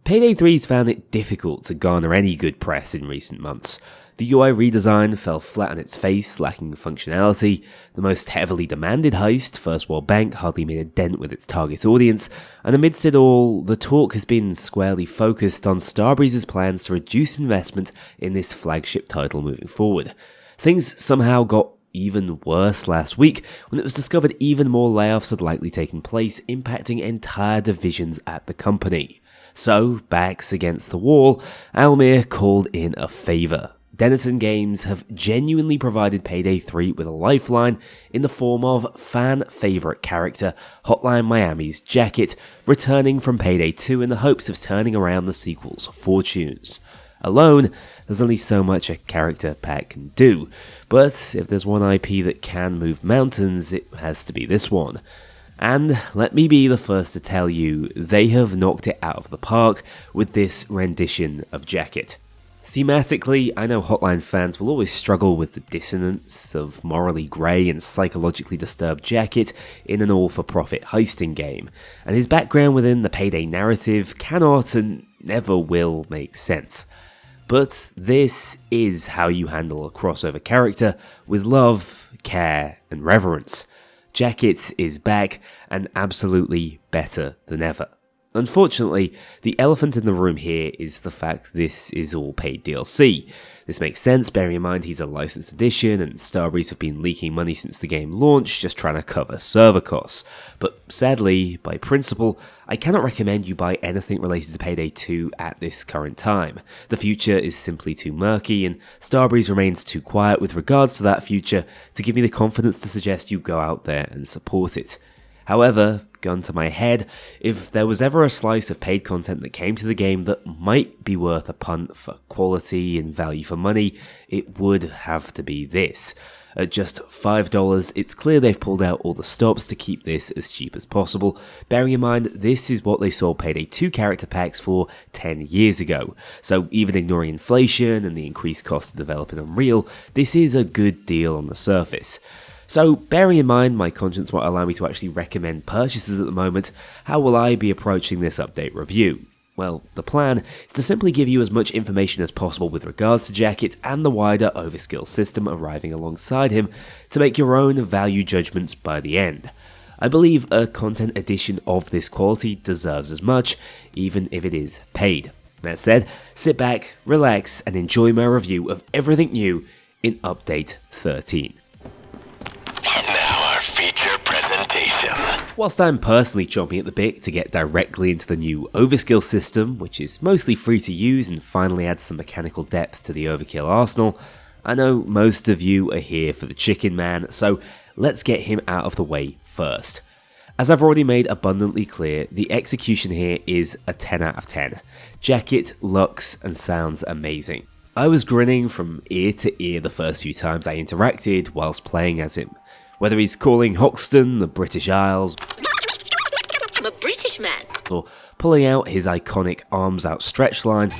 Payday 3's found it difficult to garner any good press in recent months. The UI redesign fell flat on its face, lacking functionality. The most heavily demanded heist, First World Bank, hardly made a dent with its target audience, and amidst it all, the talk has been squarely focused on Starbreeze's plans to reduce investment in this flagship title moving forward. Things somehow got even worse last week when it was discovered even more layoffs had likely taken place, impacting entire divisions at the company. So, backs against the wall, Almir called in a favour. Denison Games have genuinely provided Payday 3 with a lifeline in the form of fan-favourite character Hotline Miami's Jacket, returning from Payday 2 in the hopes of turning around the sequel's fortunes. Alone, there's only so much a character pack can do, but if there's one IP that can move mountains, it has to be this one. And let me be the first to tell you, they have knocked it out of the park with this rendition of Jacket. Thematically, I know Hotline fans will always struggle with the dissonance of morally grey and psychologically disturbed Jacket in an all-for-profit heisting game, and his background within the Payday narrative cannot and never will make sense. But this is how you handle a crossover character with love, care, and reverence. Jacket is back and absolutely better than ever. Unfortunately, the elephant in the room here is the fact this is all paid DLC. This makes sense, bearing in mind he's a licensed edition and Starbreeze have been leaking money since the game launched, just trying to cover server costs. But sadly, by principle, I cannot recommend you buy anything related to Payday 2 at this current time. The future is simply too murky, and Starbreeze remains too quiet with regards to that future to give me the confidence to suggest you go out there and support it. However, gun to my head, if there was ever a slice of paid content that came to the game that might be worth a punt for quality and value for money, it would have to be this. At just $5, it's clear they've pulled out all the stops to keep this as cheap as possible, bearing in mind this is what they sold Payday 2 character packs for 10 years ago. So even ignoring inflation and the increased cost of developing Unreal, this is a good deal on the surface. So, bearing in mind my conscience won't allow me to actually recommend purchases at the moment, how will I be approaching this update review? Well, the plan is to simply give you as much information as possible with regards to Jacket and the wider Overskill system arriving alongside him to make your own value judgments by the end. I believe a content edition of this quality deserves as much, even if it is paid. That said, sit back, relax, and enjoy my review of everything new in Update 13. Now our feature presentation. Whilst I'm personally chomping at the bit to get directly into the new Overskill system, which is mostly free to use and finally adds some mechanical depth to the Overkill arsenal, I know most of you are here for the Chicken Man, so let's get him out of the way first. As I've already made abundantly clear, the execution here is a 10 out of 10. Jacket looks and sounds amazing. I was grinning from ear to ear the first few times I interacted whilst playing as him. Whether he's calling Hoxton, the British Isles, I'm a British man, or pulling out his iconic arms outstretched line,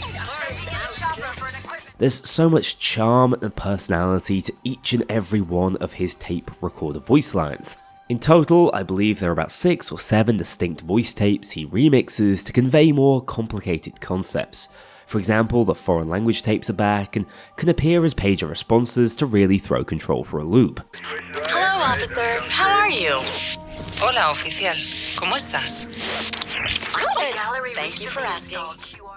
there's so much charm and personality to each and every one of his tape recorder voice lines. In total, I believe there are about 6 or 7 distinct voice tapes he remixes to convey more complicated concepts. For example, the foreign language tapes are back and can appear as pager responses to really throw control for a loop. Hello, officer. How are you? Hola, oficial. ¿Cómo estás? Good. Thank you for asking.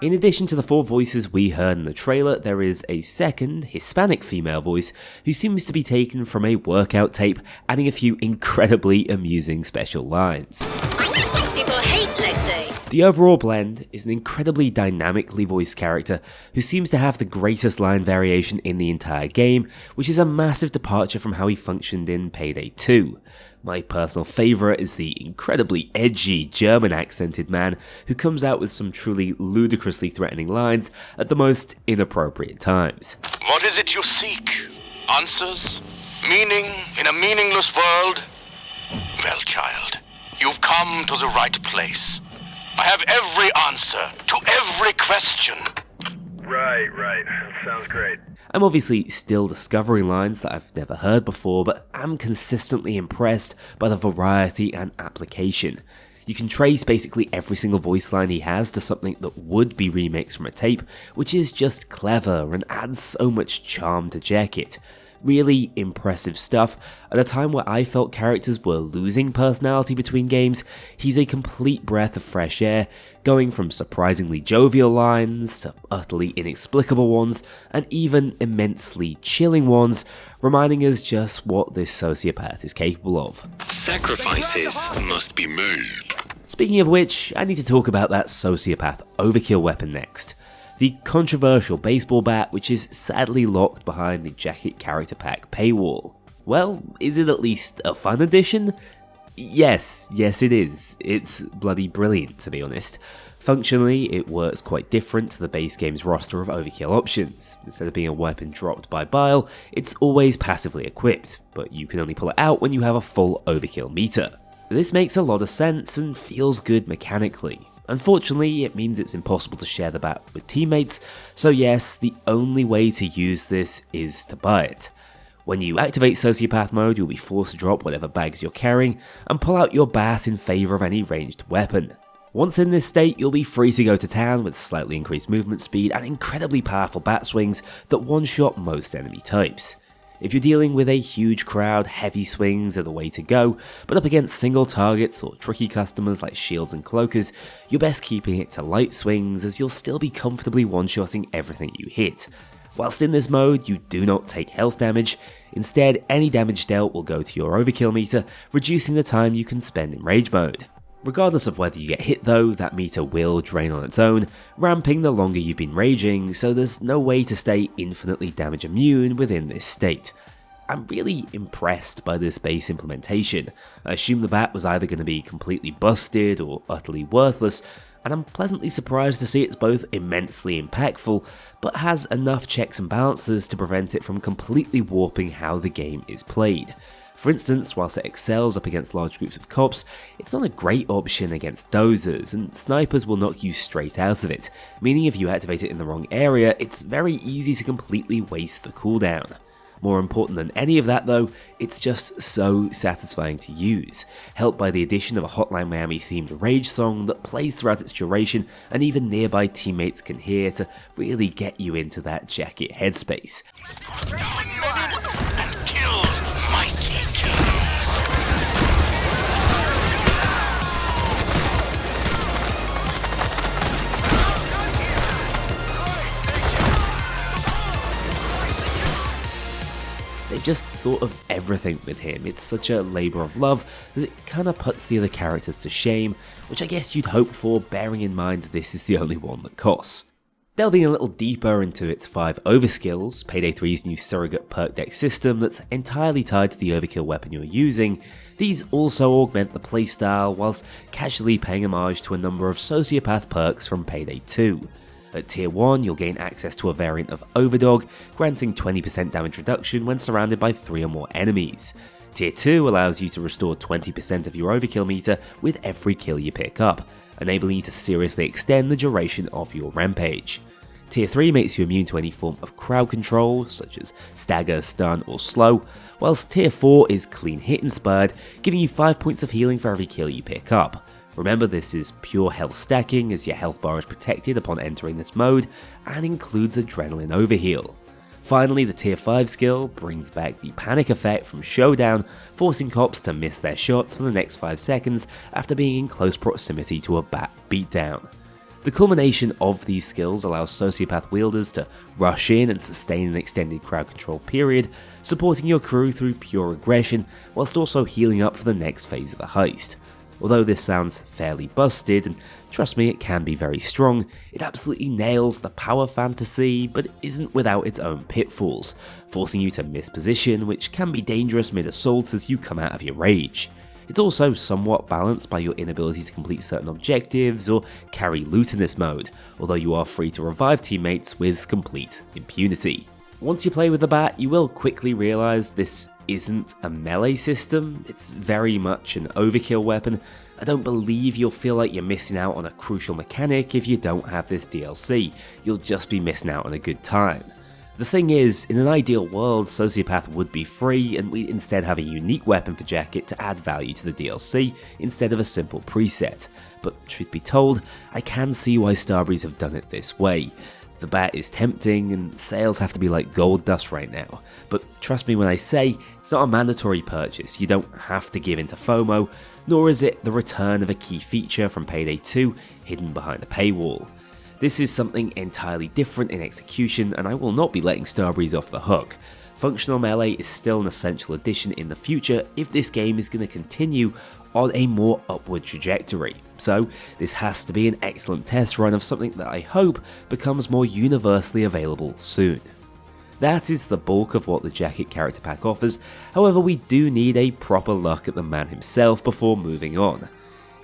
In addition to the 4 voices we heard in the trailer, there is a second, Hispanic female voice who seems to be taken from a workout tape, adding a few incredibly amusing special lines. These people hate leg day. The overall blend is an incredibly dynamically voiced character who seems to have the greatest line variation in the entire game, which is a massive departure from how he functioned in Payday 2. My personal favourite is the incredibly edgy German accented man who comes out with some truly ludicrously threatening lines at the most inappropriate times. What is it you seek? Answers? Meaning in a meaningless world? Well, child, you've come to the right place. I have every answer to every question. Right. That sounds great. I'm obviously still discovering lines that I've never heard before, but I'm consistently impressed by the variety and application. You can trace basically every single voice line he has to something that would be remixed from a tape, which is just clever and adds so much charm to Jacket. Really impressive stuff. At a time where I felt characters were losing personality between games, he's a complete breath of fresh air, going from surprisingly jovial lines to utterly inexplicable ones, and even immensely chilling ones, reminding us just what this sociopath is capable of. Sacrifices must be made. Speaking of which, I need to talk about that sociopath Overkill weapon next. The controversial baseball bat, which is sadly locked behind the Jacket character pack paywall. Well, is it at least a fun addition? Yes it is. It's bloody brilliant, to be honest. Functionally, it works quite different to the base game's roster of Overkill options. Instead of being a weapon dropped by Bile, it's always passively equipped, but you can only pull it out when you have a full Overkill meter. This makes a lot of sense and feels good mechanically. Unfortunately, it means it's impossible to share the bat with teammates, so yes, the only way to use this is to buy it. When you activate Sociopath mode, you'll be forced to drop whatever bags you're carrying and pull out your bat in favour of any ranged weapon. Once in this state, you'll be free to go to town with slightly increased movement speed and incredibly powerful bat swings that one-shot most enemy types. If you're dealing with a huge crowd, heavy swings are the way to go, but up against single targets or tricky customers like shields and cloakers, you're best keeping it to light swings as you'll still be comfortably one-shotting everything you hit. Whilst in this mode, you do not take health damage. Instead, any damage dealt will go to your Overkill meter, reducing the time you can spend in rage mode. Regardless of whether you get hit though, that meter will drain on its own, ramping the longer you've been raging, so there's no way to stay infinitely damage immune within this state. I'm really impressed by this base implementation. I assume the bat was either going to be completely busted or utterly worthless, and I'm pleasantly surprised to see it's both immensely impactful, but has enough checks and balances to prevent it from completely warping how the game is played. For instance, whilst it excels up against large groups of cops, it's not a great option against dozers, and snipers will knock you straight out of it, meaning if you activate it in the wrong area, it's very easy to completely waste the cooldown. More important than any of that though, it's just so satisfying to use, helped by the addition of a Hotline Miami themed rage song that plays throughout its duration and even nearby teammates can hear to really get you into that Jacket headspace. And kill mighty kings. They just thought of everything with him. It's such a labour of love that it kinda puts the other characters to shame, which I guess you'd hope for, bearing in mind that this is the only one that costs. Delving a little deeper into its 5 Overskills, Payday 3's new surrogate perk deck system that's entirely tied to the Overkill weapon you're using, these also augment the playstyle whilst casually paying homage to a number of sociopath perks from Payday 2. At Tier 1, you'll gain access to a variant of Overdog, granting 20% damage reduction when surrounded by 3 or more enemies. Tier 2 allows you to restore 20% of your Overkill meter with every kill you pick up, enabling you to seriously extend the duration of your rampage. Tier 3 makes you immune to any form of crowd control, such as stagger, stun, or slow, whilst Tier 4 is clean hit inspired, giving you 5 points of healing for every kill you pick up. Remember, this is pure health stacking as your health bar is protected upon entering this mode, and includes adrenaline overheal. Finally, the Tier 5 skill brings back the panic effect from Showdown, forcing cops to miss their shots for the next 5 seconds after being in close proximity to a bat beatdown. The culmination of these skills allows sociopath wielders to rush in and sustain an extended crowd control period, supporting your crew through pure aggression, whilst also healing up for the next phase of the heist. Although this sounds fairly busted, and trust me, it can be very strong, it absolutely nails the power fantasy, but isn't without its own pitfalls, forcing you to miss position, which can be dangerous mid-assault as you come out of your rage. It's also somewhat balanced by your inability to complete certain objectives or carry loot in this mode, although you are free to revive teammates with complete impunity. Once you play with the bat, you will quickly realise this isn't a melee system, it's very much an overkill weapon. I don't believe you'll feel like you're missing out on a crucial mechanic if you don't have this DLC, you'll just be missing out on a good time. The thing is, in an ideal world, Sociopath would be free, and we'd instead have a unique weapon for Jacket to add value to the DLC, instead of a simple preset. But truth be told, I can see why Starbreeze have done it this way. The bat is tempting, and sales have to be like gold dust right now. But trust me when I say, it's not a mandatory purchase, you don't have to give in to FOMO, nor is it the return of a key feature from Payday 2 hidden behind a paywall. This is something entirely different in execution, and I will not be letting Starbreeze off the hook. Functional melee is still an essential addition in the future if this game is going to continue on a more upward trajectory. So this has to be an excellent test run of something that I hope becomes more universally available soon. That is the bulk of what the Jacket character pack offers, however we do need a proper look at the man himself before moving on.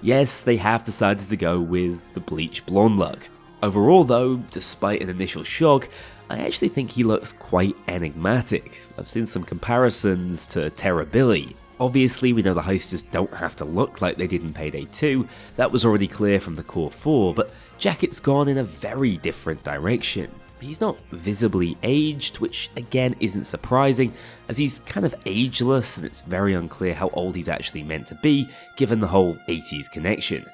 Yes, they have decided to go with the bleach blonde look. Overall though, despite an initial shock, I actually think he looks quite enigmatic. I've seen some comparisons to Terrorbilly. Obviously we know the heisters don't have to look like they did in Payday 2, that was already clear from the core 4, but Jacket's gone in a very different direction. He's not visibly aged, which again isn't surprising, as he's kind of ageless and it's very unclear how old he's actually meant to be, given the whole 80s connection.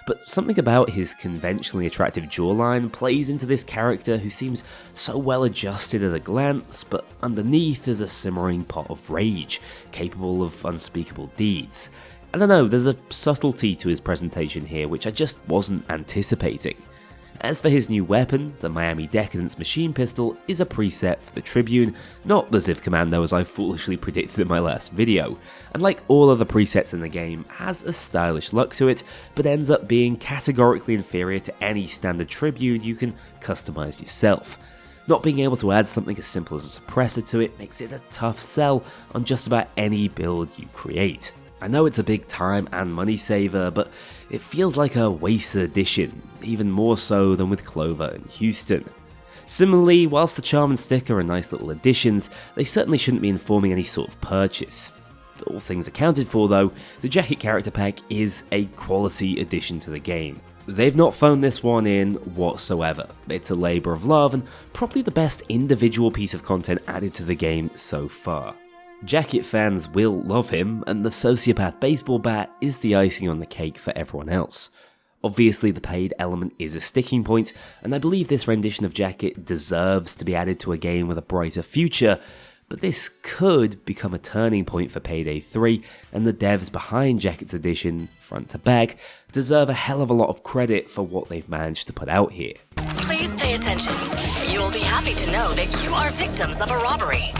But something about his conventionally attractive jawline plays into this character who seems so well adjusted at a glance, but underneath is a simmering pot of rage, capable of unspeakable deeds. I don't know, there's a subtlety to his presentation here which I just wasn't anticipating. As for his new weapon, the Miami Decadence machine pistol is a preset for the Tribune, not the Ziv Commando as I foolishly predicted in my last video, and like all other presets in the game, has a stylish look to it, but ends up being categorically inferior to any standard Tribune you can customize yourself. Not being able to add something as simple as a suppressor to it makes it a tough sell on just about any build you create. I know it's a big time and money saver, but it feels like a wasted addition, even more so than with Clover and Houston. Similarly, whilst the charm and stick are nice little additions, they certainly shouldn't be informing any sort of purchase. All things accounted for though, the Jacket character pack is a quality addition to the game. They've not phoned this one in whatsoever. It's a labour of love and probably the best individual piece of content added to the game so far. Jacket fans will love him, and the Sociopath baseball bat is the icing on the cake for everyone else. Obviously the paid element is a sticking point, and I believe this rendition of Jacket deserves to be added to a game with a brighter future, but this could become a turning point for Payday 3, and the devs behind Jacket's edition, front to back, deserve a hell of a lot of credit for what they've managed to put out here. Please pay attention. You will be happy to know that you are victims of a robbery.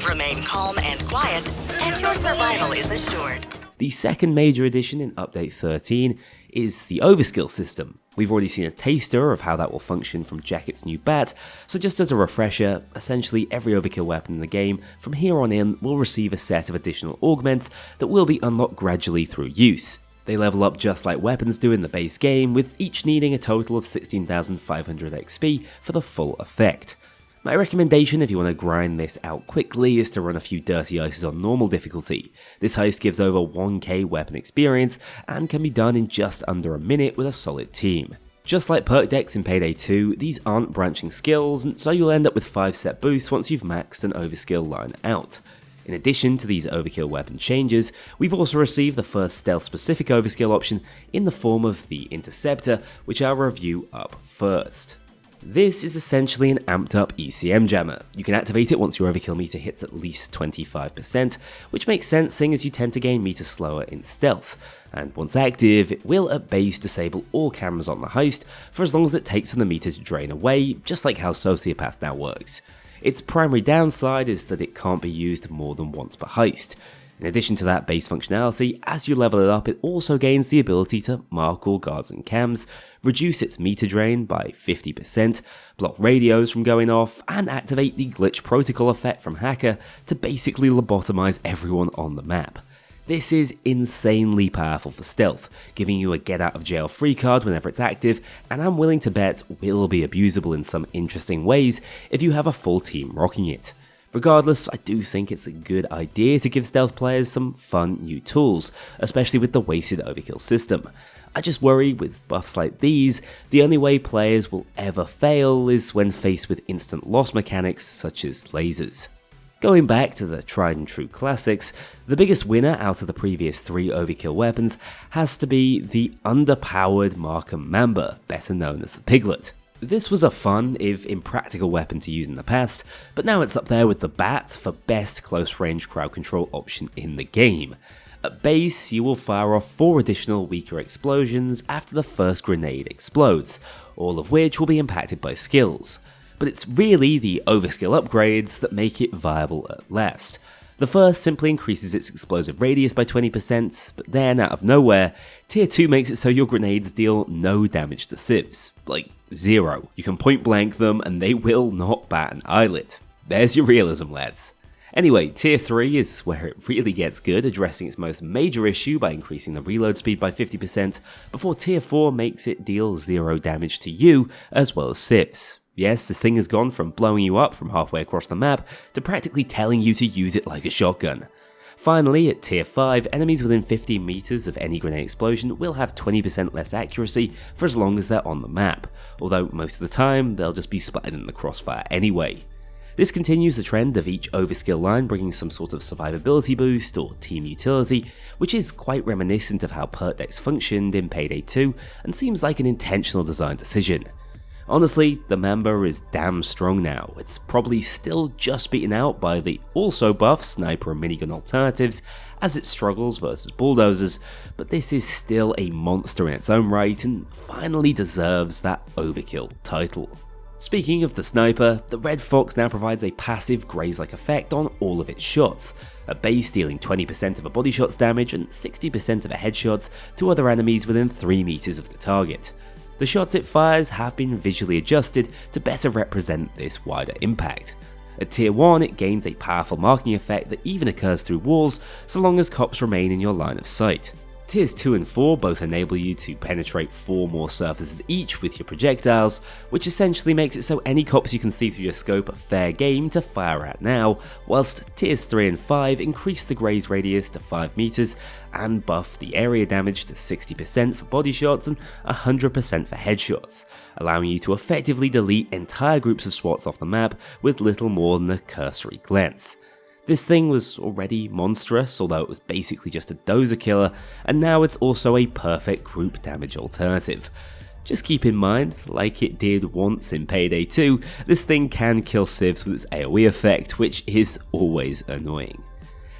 Remain calm and quiet, and your survival is assured. The second major addition in Update 13 is the Overskill system. We've already seen a taster of how that will function from Jacket's new bat, so just as a refresher, essentially every Overkill weapon in the game from here on in will receive a set of additional augments that will be unlocked gradually through use. They level up just like weapons do in the base game, with each needing a total of 16,500 XP for the full effect. My recommendation if you want to grind this out quickly is to run a few dirty ices on normal difficulty. This heist gives over 1k weapon experience and can be done in just under a minute with a solid team. Just like perk decks in Payday 2, these aren't branching skills, and so you'll end up with 5 set boosts once you've maxed an Overskill line out. In addition to these Overkill weapon changes, we've also received the first stealth specific Overskill option in the form of the Interceptor, which I'll review up first. This is essentially an amped up ECM jammer. You can activate it once your Overkill meter hits at least 25%, which makes sense seeing as you tend to gain meters slower in stealth, and once active, it will at base disable all cameras on the heist for as long as it takes for the meter to drain away, just like how Sociopath now works. Its primary downside is that it can't be used more than once per heist. In addition to that base functionality, as you level it up, it also gains the ability to mark all guards and cams, reduce its meter drain by 50%, block radios from going off, and activate the glitch protocol effect from Hacker to basically lobotomize everyone on the map. This is insanely powerful for stealth, giving you a get out of jail free card whenever it's active, and I'm willing to bet will be abusable in some interesting ways if you have a full team rocking it. Regardless, I do think it's a good idea to give stealth players some fun new tools, especially with the wasted Overkill system. I just worry with buffs like these, the only way players will ever fail is when faced with instant loss mechanics such as lasers. Going back to the tried and true classics, the biggest winner out of the previous 3 Overkill weapons has to be the underpowered Markham Mamba, better known as the Piglet. This was a fun, if impractical weapon to use in the past, but now it's up there with the Bat for best close range crowd control option in the game. At base, you will fire off 4 additional weaker explosions after the first grenade explodes, all of which will be impacted by skills. But it's really the Overskill upgrades that make it viable at last. The first simply increases its explosive radius by 20%, but then out of nowhere, Tier 2 makes it so your grenades deal no damage to civs, like 0. You can point blank them and they will not bat an eyelid. There's your realism, lads. Anyway, Tier 3 is where it really gets good, addressing its most major issue by increasing the reload speed by 50%, before Tier 4 makes it deal 0 damage to you as well as civs. Yes, this thing has gone from blowing you up from halfway across the map to practically telling you to use it like a shotgun. Finally, at Tier 5, enemies within 15 meters of any grenade explosion will have 20% less accuracy for as long as they're on the map, although most of the time they'll just be splattered in the crossfire anyway. This continues the trend of each Overskill line bringing some sort of survivability boost or team utility, which is quite reminiscent of how perk decks functioned in Payday 2 and seems like an intentional design decision. Honestly, the Mamba is damn strong now. It's probably still just beaten out by the also buff sniper and minigun alternatives as it struggles versus bulldozers, but this is still a monster in its own right and finally deserves that Overkill title. Speaking of the sniper, the Red Fox now provides a passive graze-like effect on all of its shots, at base dealing 20% of a body shot's damage and 60% of a headshots to other enemies within 3 meters of the target. The shots it fires have been visually adjusted to better represent this wider impact. At Tier 1, it gains a powerful marking effect that even occurs through walls so long as cops remain in your line of sight. Tiers 2 and 4 both enable you to penetrate 4 more surfaces each with your projectiles, which essentially makes it so any cops you can see through your scope are fair game to fire at now, whilst Tiers 3 and 5 increase the graze radius to 5 meters and buff the area damage to 60% for body shots and 100% for headshots, allowing you to effectively delete entire groups of SWATs off the map with little more than a cursory glance. This thing was already monstrous, although it was basically just a dozer killer, and now it's also a perfect group damage alternative. Just keep in mind, like it did once in Payday 2, this thing can kill civs with its AoE effect, which is always annoying.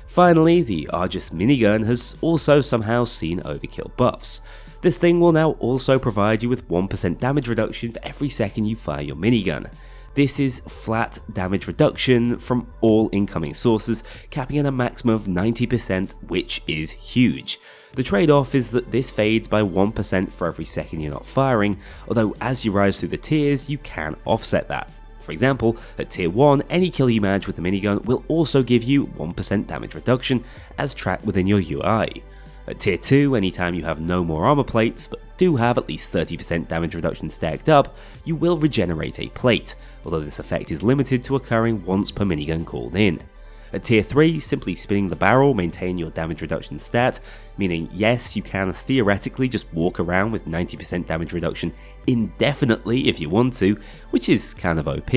Finally, the Argus minigun has also somehow seen Overkill buffs. This thing will now also provide you with 1% damage reduction for every second you fire your minigun. This is flat damage reduction from all incoming sources, capping at a maximum of 90%, which is huge. The trade-off is that this fades by 1% for every second you're not firing, although as you rise through the tiers, you can offset that. For example, at Tier 1, any kill you manage with the minigun will also give you 1% damage reduction as tracked within your UI. At Tier 2, anytime you have no more armor plates, but do have at least 30% damage reduction stacked up, you will regenerate a plate, although this effect is limited to occurring once per minigun called in. At Tier 3, simply spinning the barrel maintain your damage reduction stat, meaning yes, you can theoretically just walk around with 90% damage reduction indefinitely if you want to, which is kind of OP,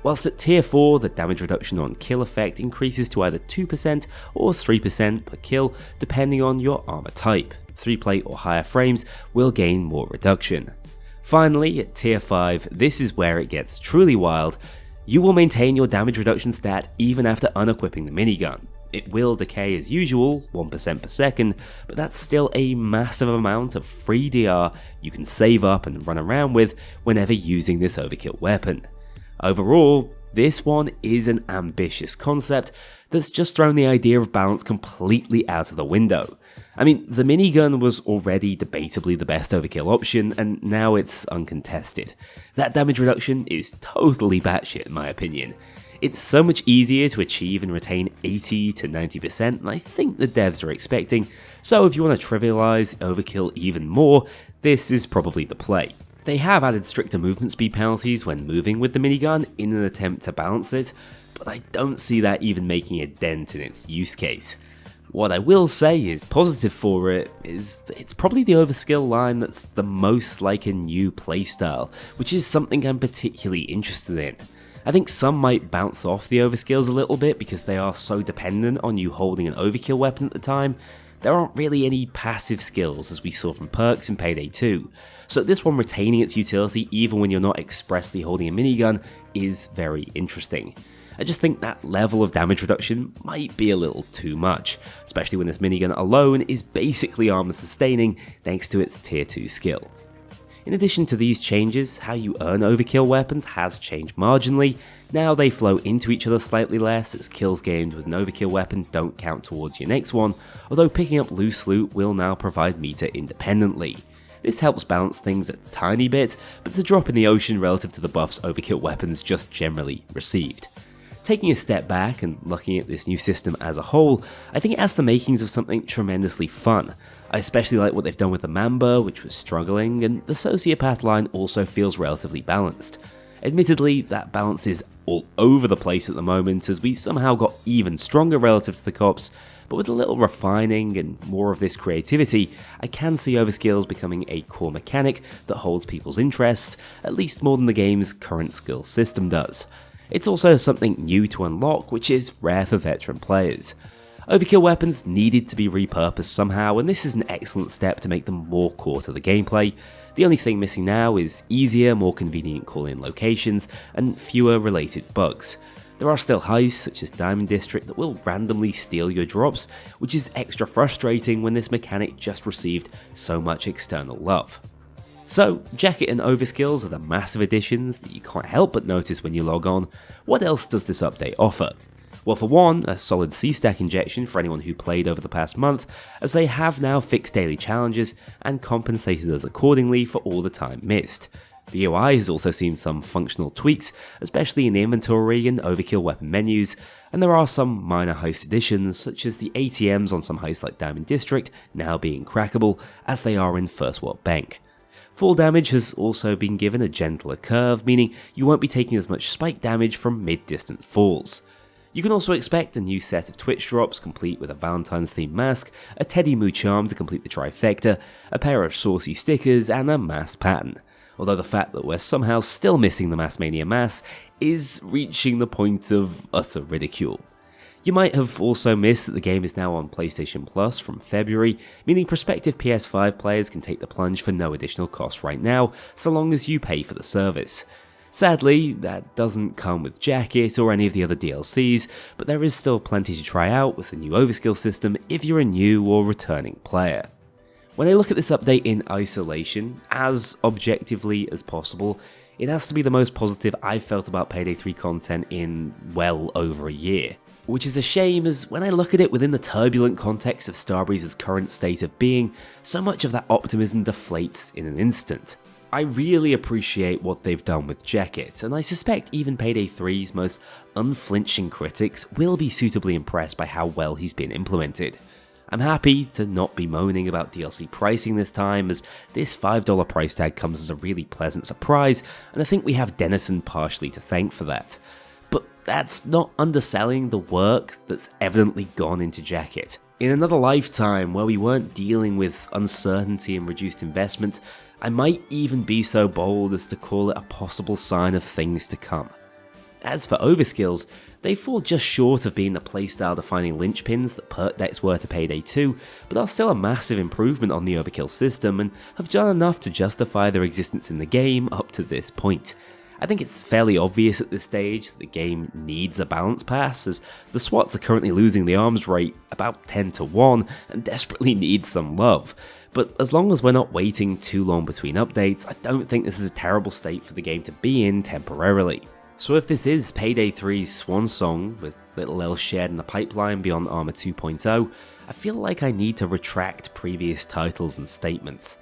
whilst at Tier 4 the damage reduction on kill effect increases to either 2% or 3% per kill depending on your armor type. 3-plate or higher frames will gain more reduction. Finally, at Tier 5, this is where it gets truly wild. You will maintain your damage reduction stat even after unequipping the minigun. It will decay as usual, 1% per second, but that's still a massive amount of free DR you can save up and run around with whenever using this Overkill weapon. Overall, this one is an ambitious concept that's just thrown the idea of balance completely out of the window. I mean, the minigun was already debatably the best Overkill option, and now it's uncontested. That damage reduction is totally batshit in my opinion. It's so much easier to achieve and retain 80 to 90% than I think the devs are expecting, so if you want to trivialize Overkill even more, this is probably the play. They have added stricter movement speed penalties when moving with the minigun in an attempt to balance it, but I don't see that even making a dent in its use case. What I will say is positive for it is it's probably the Overskill line that's the most like a new playstyle, which is something I'm particularly interested in. I think some might bounce off the Overskills a little bit because they are so dependent on you holding an Overkill weapon at the time. There aren't really any passive skills as we saw from perks in Payday 2, so this one retaining its utility even when you're not expressly holding a minigun is very interesting. I just think that level of damage reduction might be a little too much, especially when this minigun alone is basically armor sustaining thanks to its tier 2 skill. In addition to these changes, how you earn Overkill weapons has changed marginally. Now they flow into each other slightly less, as kills gained with an Overkill weapon don't count towards your next one, although picking up loose loot will now provide meter independently. This helps balance things a tiny bit, but it's a drop in the ocean relative to the buffs Overkill weapons just generally received. Taking a step back and looking at this new system as a whole, I think it has the makings of something tremendously fun. I especially like what they've done with the Mamba, which was struggling, and the Sociopath line also feels relatively balanced. Admittedly, that balance is all over the place at the moment as we somehow got even stronger relative to the cops, but with a little refining and more of this creativity, I can see Overskills becoming a core mechanic that holds people's interest, at least more than the game's current skill system does. It's also something new to unlock, which is rare for veteran players. Overkill weapons needed to be repurposed somehow, and this is an excellent step to make them more core to the gameplay. The only thing missing now is easier, more convenient call-in locations, and fewer related bugs. There are still heists, such as Diamond District, that will randomly steal your drops, which is extra frustrating when this mechanic just received so much external love. So, Jacket and Overskills are the massive additions that you can't help but notice when you log on. What else does this update offer? Well, for one, a solid C-stack injection for anyone who played over the past month, as they have now fixed daily challenges and compensated us accordingly for all the time missed. The UI has also seen some functional tweaks, especially in the inventory and Overkill weapon menus, and there are some minor heist additions, such as the ATMs on some heists like Diamond District now being crackable, as they are in First World Bank. Fall damage has also been given a gentler curve, meaning you won't be taking as much spike damage from mid-distance falls. You can also expect a new set of Twitch drops complete with a Valentine's themed mask, a Teddy Moo charm to complete the trifecta, a pair of saucy stickers, and a mass pattern. Although the fact that we're somehow still missing the Mass Mania mass is reaching the point of utter ridicule. You might have also missed that the game is now on PlayStation Plus from February, meaning prospective PS5 players can take the plunge for no additional cost right now, so long as you pay for the service. Sadly, that doesn't come with Jacket or any of the other DLCs, but there is still plenty to try out with the new Overskill system if you're a new or returning player. When I look at this update in isolation, as objectively as possible, it has to be the most positive I've felt about Payday 3 content in well over a year. Which is a shame, as when I look at it within the turbulent context of Starbreeze's current state of being, so much of that optimism deflates in an instant. I really appreciate what they've done with Jacket, and I suspect even Payday 3's most unflinching critics will be suitably impressed by how well he's been implemented. I'm happy to not be moaning about DLC pricing this time, as this $5 price tag comes as a really pleasant surprise, and I think we have Denison partially to thank for that. But that's not underselling the work that's evidently gone into Jacket. In another lifetime where we weren't dealing with uncertainty and reduced investment, I might even be so bold as to call it a possible sign of things to come. As for Overskills, they fall just short of being the playstyle defining linchpins that perk decks were to Payday 2, but are still a massive improvement on the Overkill system and have done enough to justify their existence in the game up to this point. I think it's fairly obvious at this stage that the game needs a balance pass, as the SWATs are currently losing the arms rate about 10-1 and desperately need some love. But as long as we're not waiting too long between updates, I don't think this is a terrible state for the game to be in temporarily. So if this is Payday 3's swan song, with little else shared in the pipeline beyond Armor 2.0, I feel like I need to retract previous titles and statements.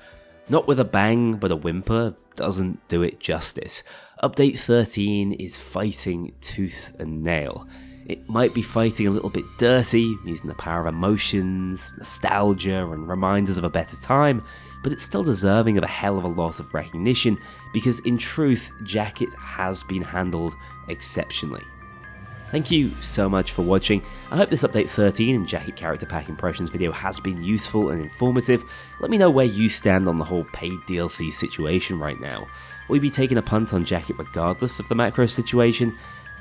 Not with a bang, but a whimper doesn't do it justice. Update 13 is fighting tooth and nail. It might be fighting a little bit dirty, using the power of emotions, nostalgia, and reminders of a better time, but it's still deserving of a hell of a lot of recognition, because in truth, Jacket has been handled exceptionally. Thank you so much for watching. I hope this Update 13 and Jacket Character Pack Impressions video has been useful and informative. Let me know where you stand on the whole paid DLC situation right now. Will you be taking a punt on Jacket regardless of the macro situation?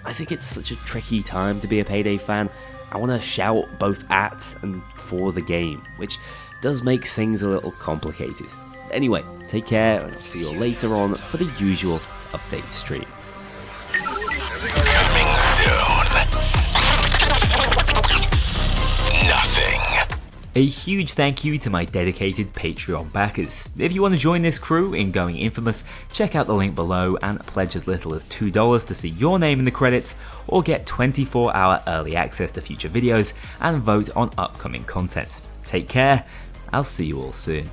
I think it's such a tricky time to be a Payday fan. I want to shout both at and for the game, which does make things a little complicated. Anyway, take care and I'll see you all later on for the usual update stream. Coming soon. Nothing. A huge thank you to my dedicated Patreon backers. If you want to join this crew in going infamous, check out the link below and pledge as little as $2 to see your name in the credits, or get 24-hour early access to future videos and vote on upcoming content. Take care, I'll see you all soon.